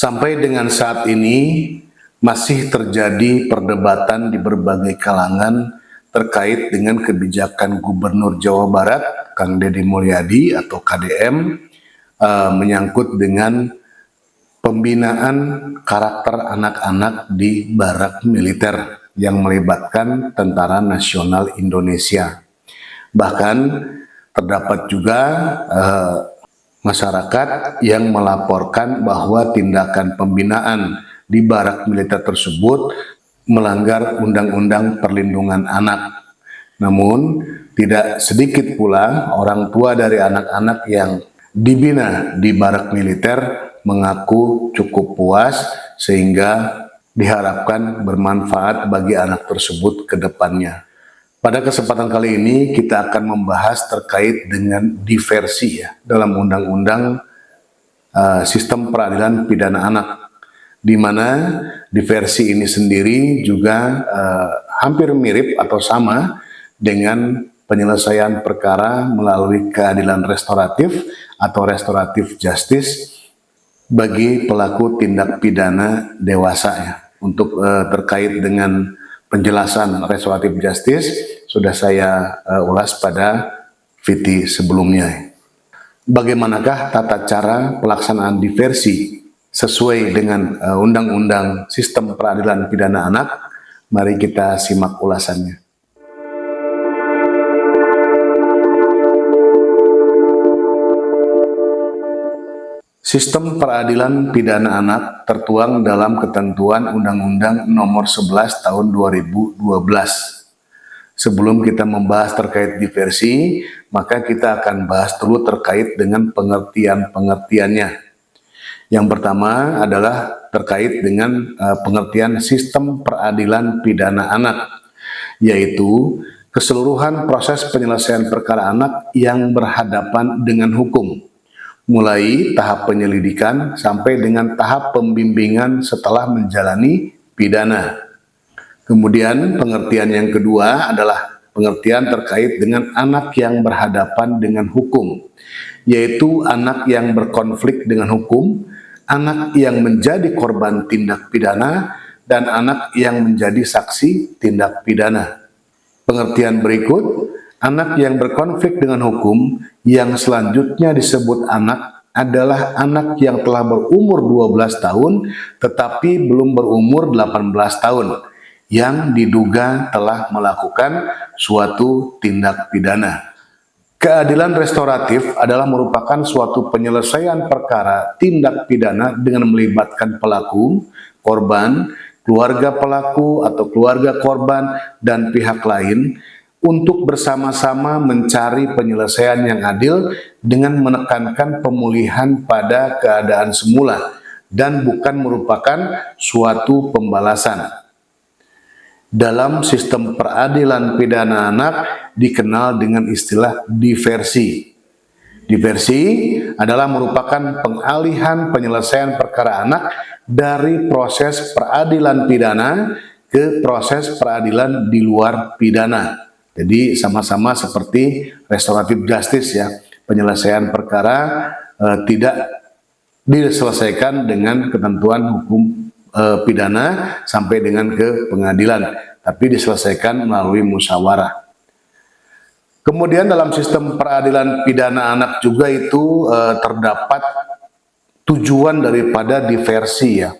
Sampai dengan saat ini masih terjadi perdebatan di berbagai kalangan terkait dengan kebijakan Gubernur Jawa Barat, Kang Deddy Mulyadi atau KDM, menyangkut dengan pembinaan karakter anak-anak di barak militer yang melibatkan Tentara Nasional Indonesia. Bahkan terdapat juga masyarakat yang melaporkan bahwa tindakan pembinaan di barak militer tersebut melanggar Undang-Undang Perlindungan Anak. Namun, tidak sedikit pula orang tua dari anak-anak yang dibina di barak militer mengaku cukup puas sehingga diharapkan bermanfaat bagi anak tersebut ke depannya. Pada kesempatan kali ini kita akan membahas terkait dengan diversi ya dalam Undang-Undang Sistem Peradilan Pidana Anak, di mana diversi ini sendiri juga hampir mirip atau sama dengan penyelesaian perkara melalui keadilan restoratif atau restoratif justice bagi pelaku tindak pidana dewasa ya. Untuk terkait dengan penjelasan restoratif justice sudah saya ulas pada VT sebelumnya. Bagaimanakah tata cara pelaksanaan diversi sesuai dengan Undang-Undang Sistem Peradilan Pidana Anak? Mari kita simak ulasannya. Sistem Peradilan Pidana Anak tertuang dalam ketentuan Undang-Undang Nomor 11 Tahun 2012. Sebelum kita membahas terkait diversi, maka kita akan bahas dulu terkait dengan pengertian-pengertiannya. Yang pertama adalah terkait dengan pengertian Sistem Peradilan Pidana Anak, yaitu keseluruhan proses penyelesaian perkara anak yang berhadapan dengan hukum, mulai tahap penyelidikan sampai dengan tahap pembimbingan setelah menjalani pidana. Kemudian pengertian yang kedua adalah pengertian terkait dengan anak yang berhadapan dengan hukum, yaitu anak yang berkonflik dengan hukum, anak yang menjadi korban tindak pidana, dan anak yang menjadi saksi tindak pidana. Pengertian berikut, anak yang berkonflik dengan hukum yang selanjutnya disebut anak adalah anak yang telah berumur 12 tahun tetapi belum berumur 18 tahun yang diduga telah melakukan suatu tindak pidana. Keadilan restoratif adalah merupakan suatu penyelesaian perkara tindak pidana dengan melibatkan pelaku, korban, keluarga pelaku atau keluarga korban, dan pihak lain untuk bersama-sama mencari penyelesaian yang adil dengan menekankan pemulihan pada keadaan semula dan bukan merupakan suatu pembalasan. Dalam sistem peradilan pidana anak dikenal dengan istilah diversi. Diversi adalah merupakan pengalihan penyelesaian perkara anak dari proses peradilan pidana ke proses peradilan di luar pidana. Jadi sama-sama seperti restoratif justice ya, penyelesaian perkara tidak diselesaikan dengan ketentuan hukum pidana sampai dengan ke pengadilan, tapi diselesaikan melalui musyawarah. Kemudian dalam sistem peradilan pidana anak juga itu terdapat tujuan daripada diversi ya.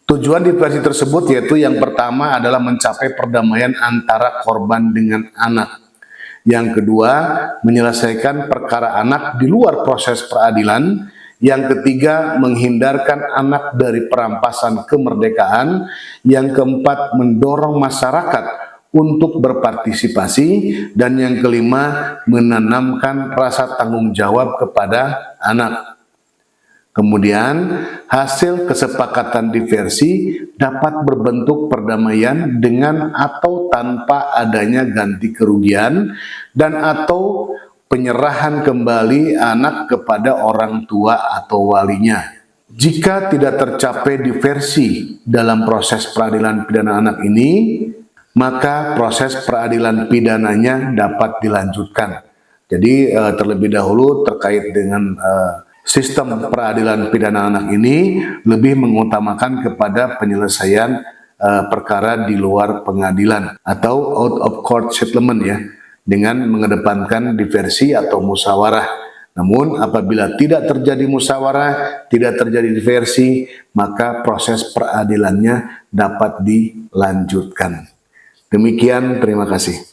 Tujuan diversi tersebut yaitu yang pertama adalah mencapai perdamaian antara korban dengan anak. Yang kedua, menyelesaikan perkara anak di luar proses peradilan. Yang ketiga, menghindarkan anak dari perampasan kemerdekaan. Yang keempat, mendorong masyarakat untuk berpartisipasi. Dan yang kelima, menanamkan rasa tanggung jawab kepada anak. Kemudian, hasil kesepakatan diversi dapat berbentuk perdamaian dengan atau tanpa adanya ganti kerugian dan atau penyerahan kembali anak kepada orang tua atau walinya. Jika tidak tercapai diversi dalam proses peradilan pidana anak ini, maka proses peradilan pidananya dapat dilanjutkan. Jadi terlebih dahulu terkait dengan Sistem peradilan pidana anak ini lebih mengutamakan kepada penyelesaian perkara di luar pengadilan atau out of court settlement ya, dengan mengedepankan diversi atau musyawarah. Namun apabila tidak terjadi musyawarah, tidak terjadi diversi, maka proses peradilannya dapat dilanjutkan. Demikian, terima kasih.